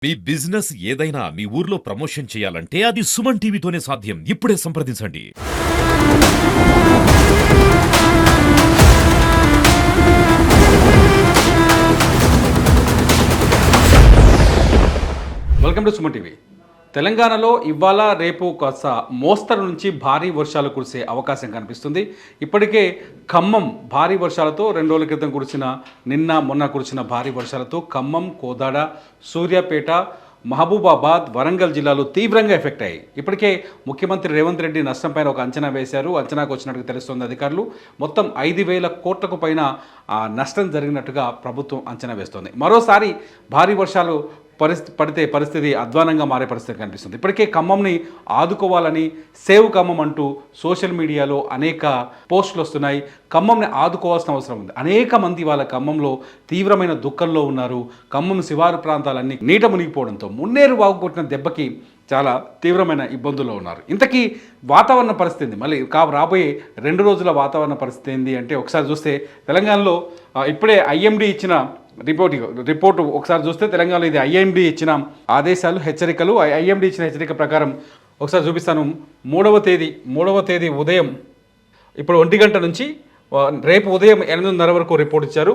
మీ business ఏదైనా మీ ఊర్లో promotion చేయాలంటే అది సుమన్ టీవీతోనే సాధ్యం. ఇప్పుడే సంప్రదించండి. Welcome to Suman TV. తెలంగాణలో ఇవాళ రేపు కాస్త మోస్తరు నుంచి భారీ వర్షాలు కురిసే అవకాశం కనిపిస్తుంది. ఇప్పటికే ఖమ్మం భారీ వర్షాలతో 2 రోజుల క్రితం కురిసిన మొన్న కురిసిన భారీ వర్షాలతో ఖమ్మం, కోదాడ, సూర్యాపేట, మహబూబాబాద్, వరంగల్ జిల్లాలు తీవ్రంగా ఎఫెక్ట్ అయ్యాయి. ఇప్పటికే ముఖ్యమంత్రి రేవంత్ రెడ్డి నష్టం పైన ఒక అంచనా వేశారు. అంచనాకు వచ్చినట్టుగా తెలుస్తోంది అధికారులు. మొత్తం 5,000 కోట్లకు పైన నష్టం జరిగినట్టుగా ప్రభుత్వం అంచనా వేస్తోంది. మరోసారి భారీ వర్షాలు పడితే పరిస్థితి అధ్వానంగా మారే పరిస్థితి కనిపిస్తుంది. ఇప్పటికే ఖమ్మంని ఆదుకోవాలని సేవ్ ఖమ్మం అంటూ సోషల్ మీడియాలో అనేక పోస్టులు వస్తున్నాయి. ఖమ్మంని ఆదుకోవాల్సిన అవసరం ఉంది. అనేక మంది వాళ్ళ ఖమ్మంలో తీవ్రమైన దుఃఖంలో ఉన్నారు. ఖమ్మం శివారు ప్రాంతాలన్నీ నీట మునిగిపోవడంతో మున్నేరు వాగు కొట్టిన దెబ్బకి చాలా తీవ్రమైన ఇబ్బందుల్లో ఉన్నారు. ఇంతకీ వాతావరణ పరిస్థితి మళ్ళీ రాబోయే 2 రోజుల వాతావరణ పరిస్థితి ఏంది అంటే ఒకసారి చూస్తే తెలంగాణలో ఇప్పుడే ఐఎండీ ఇచ్చిన రిపోర్టు ఒకసారి చూస్తే తెలంగాణలో ఇది ఐఎండీ ఇచ్చిన ఆదేశాలు, హెచ్చరికలు. ఐఎండీ ఇచ్చిన హెచ్చరిక ప్రకారం ఒకసారి చూపిస్తాను. 3వ తేదీ ఉదయం ఇప్పుడు 1 గంట నుంచి రేపు ఉదయం 8:30 వరకు రిపోర్ట్ ఇచ్చారు.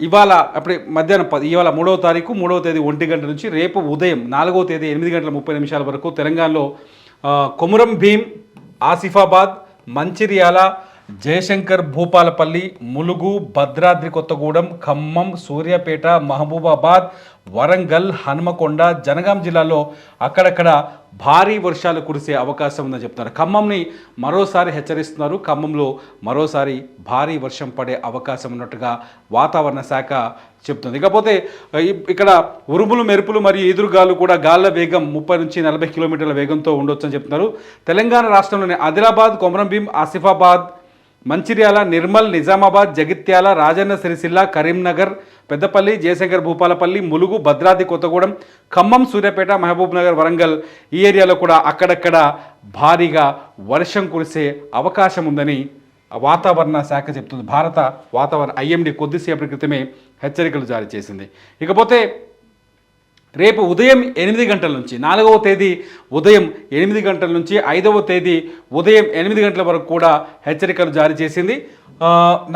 ఇవాళ అప్పుడే మధ్యాహ్నం ఇవాళ 3వ తారీఖు 3వ తేదీ 1 గంట నుంచి రేపు ఉదయం 4వ తేదీ 8:30 వరకు తెలంగాణలో కొమురం భీం, ఆసిఫాబాద్, మంచిర్యాల, జయశంకర్ భూపాలపల్లి, ములుగు, భద్రాద్రి కొత్తగూడెం, ఖమ్మం, సూర్యాపేట, మహబూబాబాద్, వరంగల్, హన్మకొండ, జనగాం జిల్లాలో అక్కడక్కడ భారీ వర్షాలు కురిసే అవకాశం ఉందని చెప్తున్నారు. ఖమ్మంని మరోసారి హెచ్చరిస్తున్నారు. ఖమ్మంలో మరోసారి భారీ వర్షం పడే అవకాశం ఉన్నట్టుగా వాతావరణ శాఖ చెప్తుంది. ఇకపోతే ఇక్కడ ఉరుములు, మెరుపులు మరియు ఈదురుగాలు కూడా గాళ్ల వేగం 30 నుంచి 40 కిలోమీటర్ల వేగంతో ఉండొచ్చని చెప్తున్నారు. తెలంగాణ రాష్ట్రంలోని ఆదిలాబాద్, కొమరంభీం, ఆసిఫాబాద్, మంచిర్యాల, నిర్మల్, నిజామాబాద్, జగిత్యాల, రాజన్న సిరిసిల్ల, కరీంనగర్, పెద్దపల్లి, జయశంకర్ భూపాలపల్లి, ములుగు, భద్రాద్రి కొత్తగూడెం, ఖమ్మం, సూర్యాపేట, మహబూబ్ నగర్, వరంగల్ ఈ ఏరియాలో కూడా అక్కడక్కడ భారీగా వర్షం కురిసే అవకాశం ఉందని వాతావరణ శాఖ చెప్తుంది. భారత వాతావరణ ఐఎండీ కొద్దిసేపటి క్రితమే హెచ్చరికలు జారీ చేసింది. ఇకపోతే రేపు ఉదయం 8 గంటల నుంచి 4వ తేదీ ఉదయం 8 గంటల నుంచి 5వ తేదీ ఉదయం 8 గంటల వరకు కూడా హెచ్చరికలు జారీ చేసింది.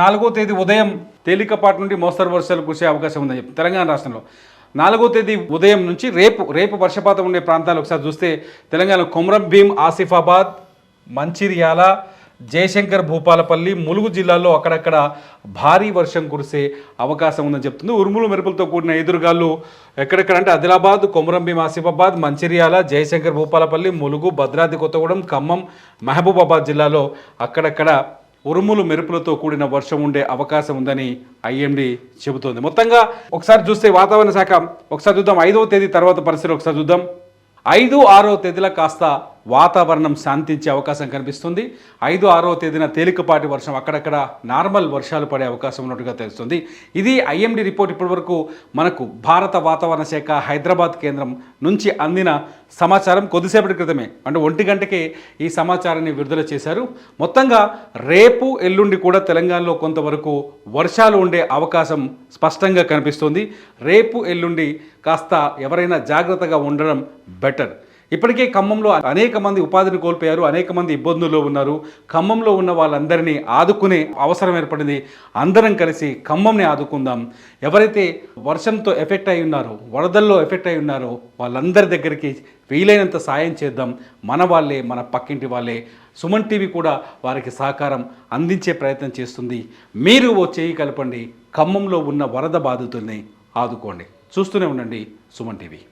4వ తేదీ ఉదయం తేలికపాటి నుండి మోస్తరు వర్షాలు కురిసే అవకాశం ఉందని చెప్పి తెలంగాణ రాష్ట్రంలో 4వ తేదీ ఉదయం నుంచి రేపు వర్షపాతం ఉండే ప్రాంతాలు ఒకసారి చూస్తే తెలంగాణ కొమరం భీం, ఆసిఫాబాద్, మంచిర్యాల, జయశంకర్ భూపాలపల్లి, ములుగు జిల్లాల్లో అక్కడక్కడ భారీ వర్షం కురిసే అవకాశం ఉందని చెప్తుంది. ఉరుములు మెరుపులతో కూడిన ఎదురుగాళ్ళు ఎక్కడెక్కడంటే ఆదిలాబాద్, కొమరంభీం, ఆసిఫాబాద్, మంచిర్యాల, జయశంకర్ భూపాలపల్లి, ములుగు, భద్రాద్రి కొత్తగూడెం, ఖమ్మం, మహబూబాబాద్ జిల్లాలో అక్కడక్కడ ఉరుములు మెరుపులతో కూడిన వర్షం ఉండే అవకాశం ఉందని ఐఎండీ చెబుతోంది. మొత్తంగా ఒకసారి చూస్తే వాతావరణ శాఖ ఒకసారి చూద్దాం. 5వ తేదీ తర్వాత పరిస్థితులు ఒకసారి చూద్దాం. 5, 6వ తేదీల కాస్త వాతావరణం శాంతించే అవకాశం కనిపిస్తుంది. 5, 6వ తేదీన తేలికపాటి వర్షం అక్కడక్కడ నార్మల్ వర్షాలు పడే అవకాశం ఉన్నట్టుగా తెలుస్తుంది. ఇది ఐఎండీ రిపోర్ట్. ఇప్పటివరకు మనకు భారత వాతావరణ శాఖ హైదరాబాద్ కేంద్రం నుంచి అందిన సమాచారం. కొద్దిసేపటి క్రితమే అంటే 1 గంటకే ఈ సమాచారాన్ని విడుదల చేశారు. మొత్తంగా రేపు ఎల్లుండి కూడా తెలంగాణలో కొంతవరకు వర్షాలు ఉండే అవకాశం స్పష్టంగా కనిపిస్తుంది. రేపు ఎల్లుండి కాస్త ఎవరైనా జాగ్రత్తగా ఉండడం బెటర్. ఇప్పటికే ఖమ్మంలో అనేక మంది ఉపాధిని కోల్పోయారు, అనేక మంది ఇబ్బందుల్లో ఉన్నారు. ఖమ్మంలో ఉన్న వాళ్ళందరినీ ఆదుకునే అవసరం ఏర్పడింది. అందరం కలిసి ఖమ్మంని ఆదుకుందాం. ఎవరైతే వర్షంతో ఎఫెక్ట్ అయి ఉన్నారో, వరదల్లో ఎఫెక్ట్ అయి ఉన్నారో వాళ్ళందరి దగ్గరికి వీలైనంత సాయం చేద్దాం. మన వాళ్ళే, మన పక్కింటి వాళ్ళే. సుమన్ టీవీ కూడా వారికి సహకారం అందించే ప్రయత్నం చేస్తుంది. మీరు ఓ చేయి కలపండి. ఖమ్మంలో ఉన్న వరద బాధితుల్ని ఆదుకోండి. చూస్తూనే ఉండండి సుమన్ టీవీ.